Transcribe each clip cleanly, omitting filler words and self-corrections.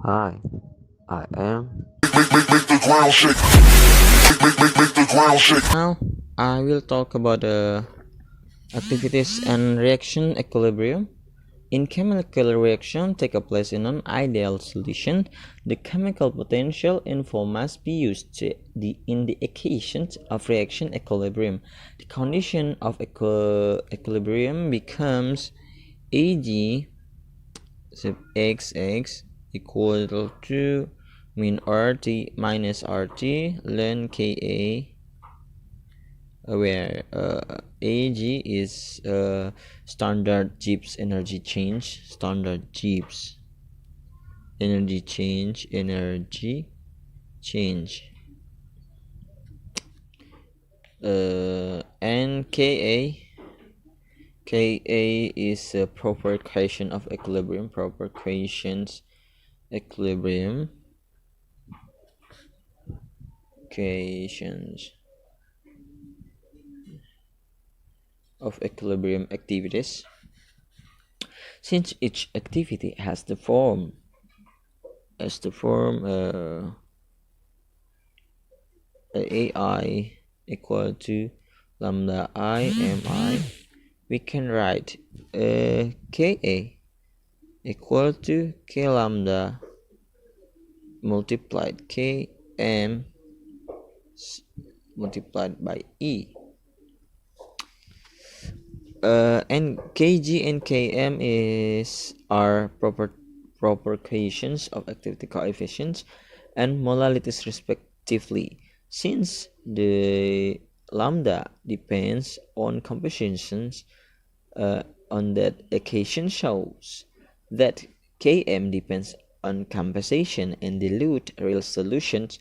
Hi, I am. Make the ground shake. Make the ground shake. Now I will talk about activities and reaction equilibrium. In chemical reaction take a place in an ideal solution, the chemical potential info must be used in the equations of reaction equilibrium. The condition of equilibrium becomes Ag sub xx equal to min RT minus RT ln Ka, where Ag is standard Gibbs energy change, energy change, and Ka is a proper equation of equilibrium, equilibrium equations of equilibrium activities. Since each activity has the form AI equal to lambda I mi, we can write Ka equal to K lambda multiplied Km multiplied by E. And Kg and Km are proper equations of activity coefficients and molarities respectively. Since the lambda depends on compositions, on that equation shows that Km depends on composition and dilute real solutions,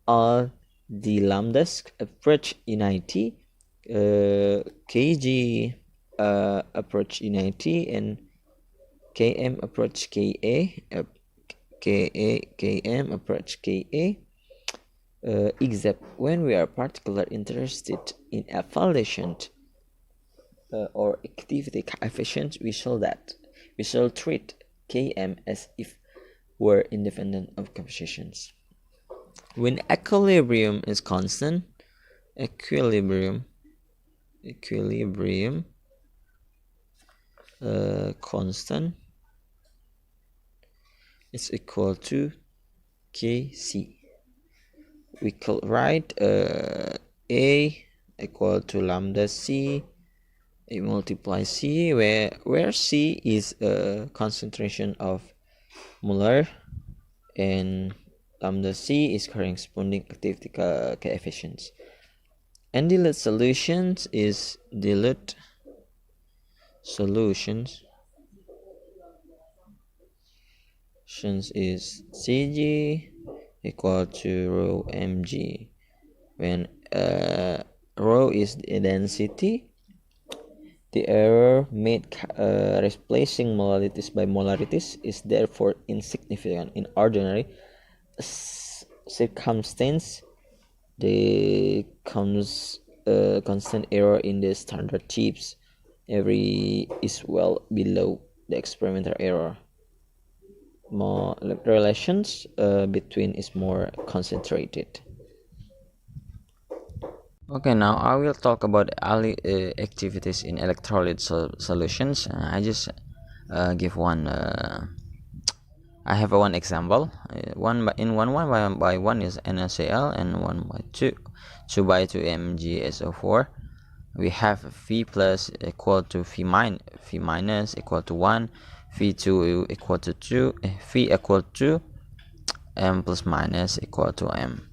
or the lambdas approach unity, Kg approach unity, and Km approach Ka, Km approach Ka, except when we are particularly interested in evaluation or activity coefficient, we shall treat Km as if were independent of compositions. When equilibrium is constant, equilibrium constant is equal to Kc. We could write A equal to lambda C A multiply C, where C is a concentration of molar and lambda C is corresponding activity coefficients. And dilute solutions is Cg equal to rho mg, when rho is the density. The error made replacing molarities by molarities is therefore insignificant. In ordinary circumstance, the constant error in the standard tips is well below the experimental error. More relations between is more concentrated. Okay, now I will talk about early activities in electrolyte solutions. I just give one. I have one example. One by one is NaCl, and 2 by 2 MgSO4. We have V plus equal to V minus equal to 1, V2 equal to 2, V equal to M plus minus equal to M.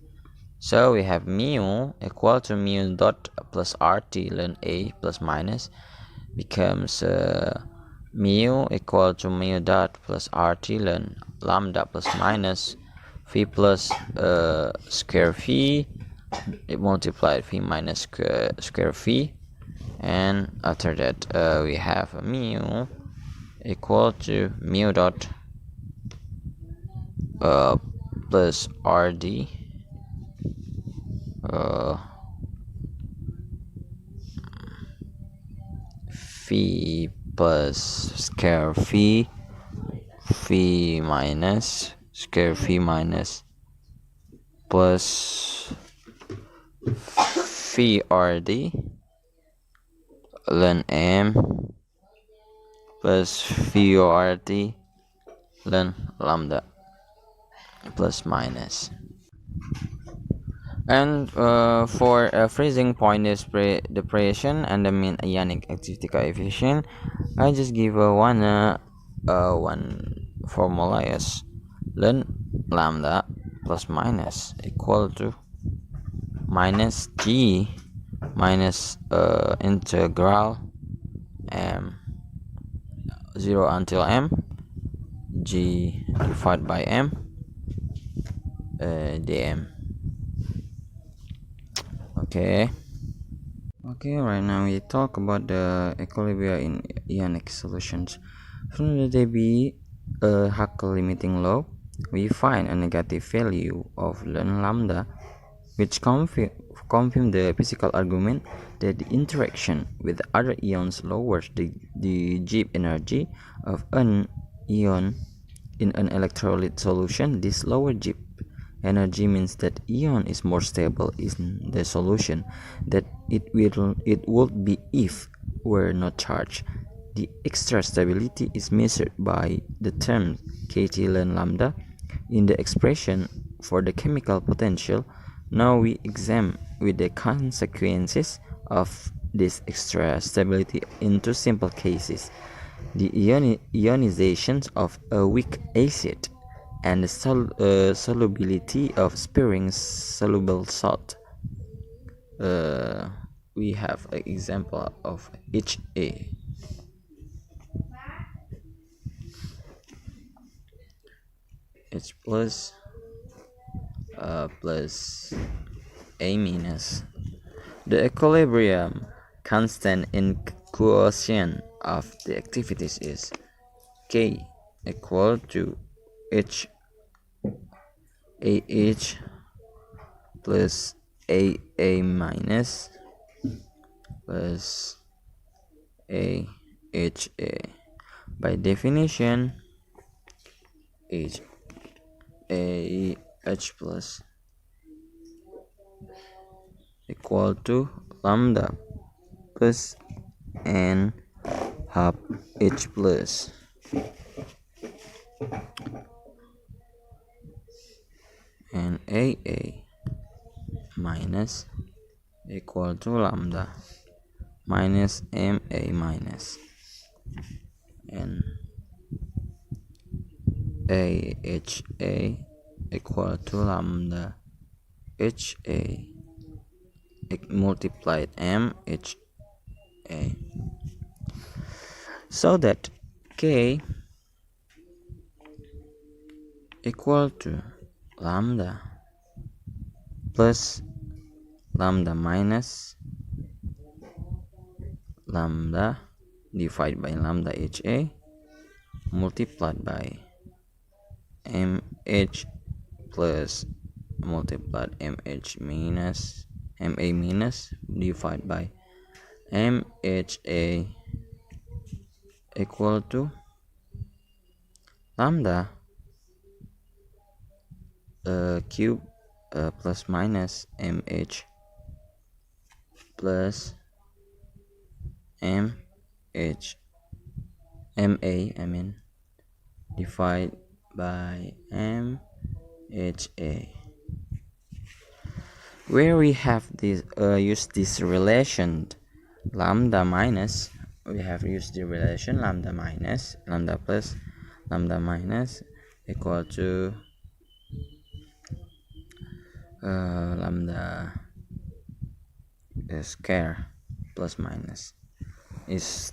So we have mu equal to mu dot plus RT ln A plus minus becomes mu equal to mu dot plus RT ln lambda plus minus V plus square V multiplied V minus square V, and after that we have mu equal to mu dot plus RD V plus square V minus square v minus plus v rd ln m plus v rt ln lambda plus minus. And for freezing point depression and the mean ionic activity coefficient, I just give one formula as ln lambda plus minus equal to minus g minus integral m 0 until m g divided by m dm. Okay, right now we talk about the equilibria in ionic solutions. From the dB Huckel limiting law, we find a negative value of ln lambda, which confirm the physical argument that the interaction with other ions lowers the Gibbs energy of an ion in an electrolyte solution. This lower Gibbs energy means that ion is more stable in the solution that it would be if were not charged. The extra stability is measured by the term kT ln lambda in the expression for the chemical potential. Now we examine with the consequences of this extra stability into simple cases. The ionizations of a weak acid and the solubility of sparing soluble salt. We have an example of HA. H plus plus A minus. The equilibrium constant in quotient of the activities is K equal to H AH plus AA minus plus AHA. By definition, H plus equal to lambda plus n half H plus and AA minus equal to lambda minus MA minus and AHA equal to lambda HA multiplied MHA, so that K equal to lambda plus lambda minus lambda divided by lambda HA multiplied by MH plus multiplied MH minus MA minus divided by MHA equal to lambda cube plus minus MH plus MH MA divided by MHA, where we have this use this relation lambda minus. We have used the relation lambda minus lambda plus lambda minus equal to lambda square plus minus is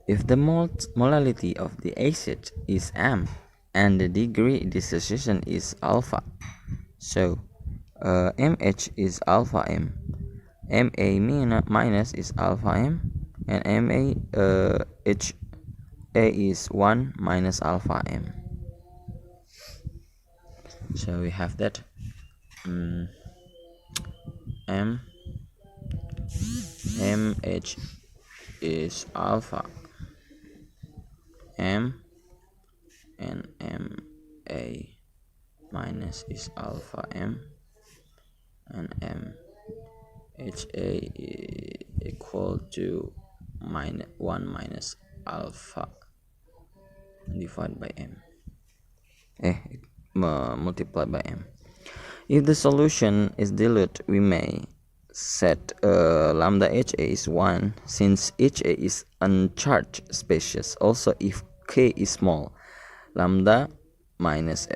if the molality of the acid is m and the degree dissociation is alpha, so mh is alpha m, ma minus is alpha m, and ma h a is 1 minus alpha m. So we have that m mh is alpha m and HA minus is alpha M, and HA equal to minus 1 minus alpha divided by M, multiplied by M. If the solution is dilute, we may set lambda HA is 1 since HA is uncharged species. Also, if K is small, lambda minus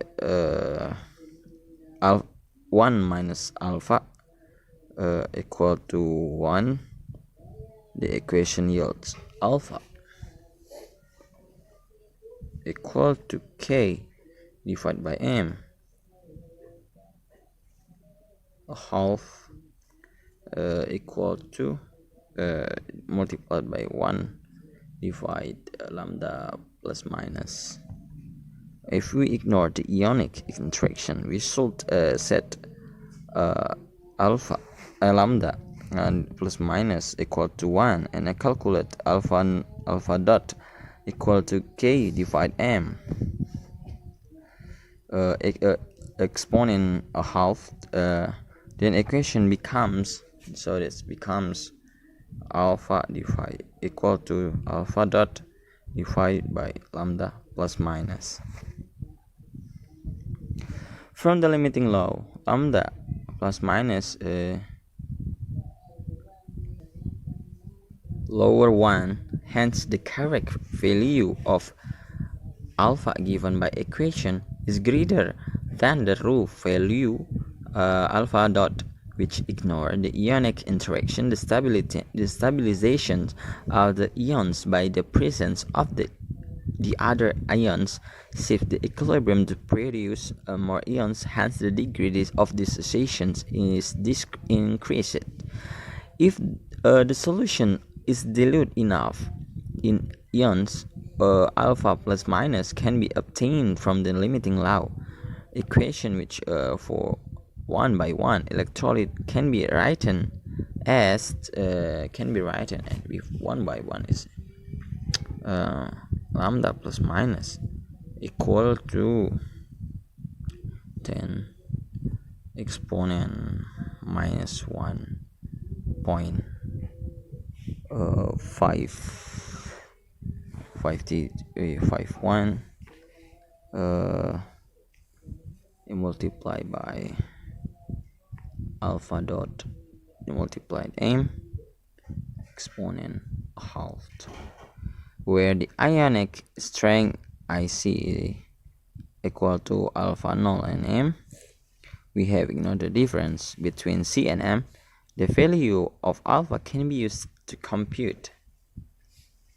1 minus alpha equal to 1, the equation yields alpha equal to K divided by M, a half equal to multiplied by 1 divide lambda plus minus. If we ignore the ionic interaction, we should set lambda and plus minus equal to 1, and I calculate alpha dot equal to K divide M, exponent a half, then equation becomes, so this becomes alpha divide equal to alpha dot divided by lambda plus minus. From the limiting law, lambda plus minus lower 1, hence the correct value of alpha given by equation is greater than the rule value alpha dot, which ignore the ionic interaction, the stabilization of the ions by the presence of the other ions shift the equilibrium to produce more ions, hence the degree of dissociation is increased. If the solution is dilute enough in ions, alpha plus minus can be obtained from the limiting law equation, which for 1 by 1 electrolyte can be written as and with 1 by 1 is lambda plus minus equal to 10 exponent minus 1.551 multiplied by alpha dot multiplied M exponent half, where the ionic strength IC equal to alpha null and M. We have ignored the difference between C and M. The value of alpha can be used to compute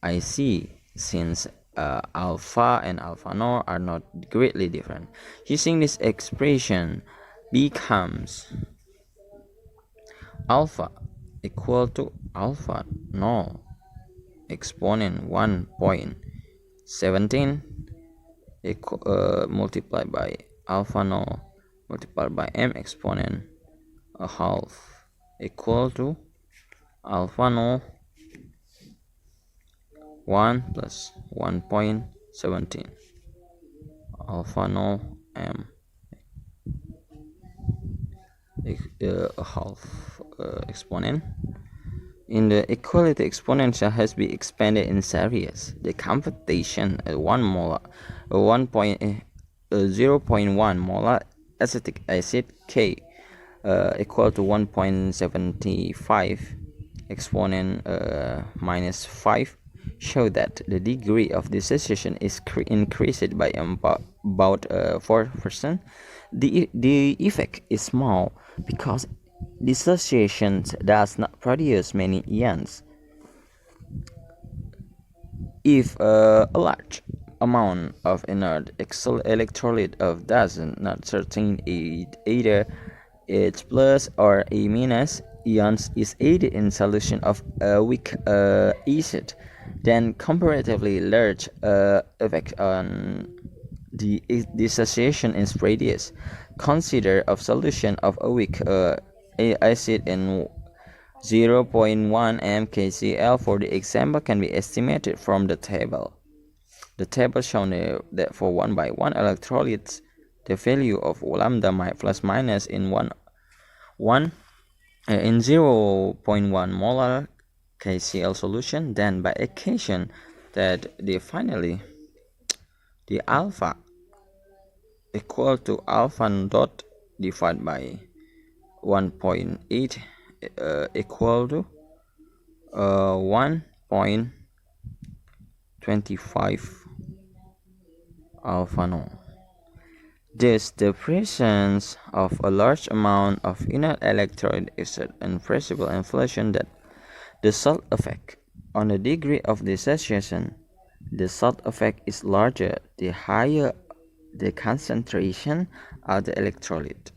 IC since alpha and alpha null are not greatly different. Using this expression becomes alpha equal to alpha null exponent 1.17 multiplied by alpha null multiplied by M exponent a half equal to alpha null 1 plus 1.17 alpha null M a half exponent. In the equality, exponential has been expanded in series. The computation at 0.1 molar acetic acid K equal to 1.75 exponent minus 5 show that the degree of dissociation is increased by about 4%. The effect is small because dissociation does not produce many ions. If a large amount of inert electrolyte of does not certain either H plus or A minus ions is added in solution of a weak acid, then comparatively large effect on the dissociation is produced. Consider of solution of a weak acid in 0.1 mkcl for the example can be estimated from the table. The table shown that for 1 by 1 electrolytes the value of lambda plus minus in 0.1 molar KCl solution, then by equation that finally the alpha equal to alpha dot divided by 1.8 equal to 1.25 alpha naught. Thus, the presence of a large amount of inert electrode exerts an appreciable influence that the salt effect. On the degree of dissociation, the salt effect is larger the higher the concentration of the electrolyte.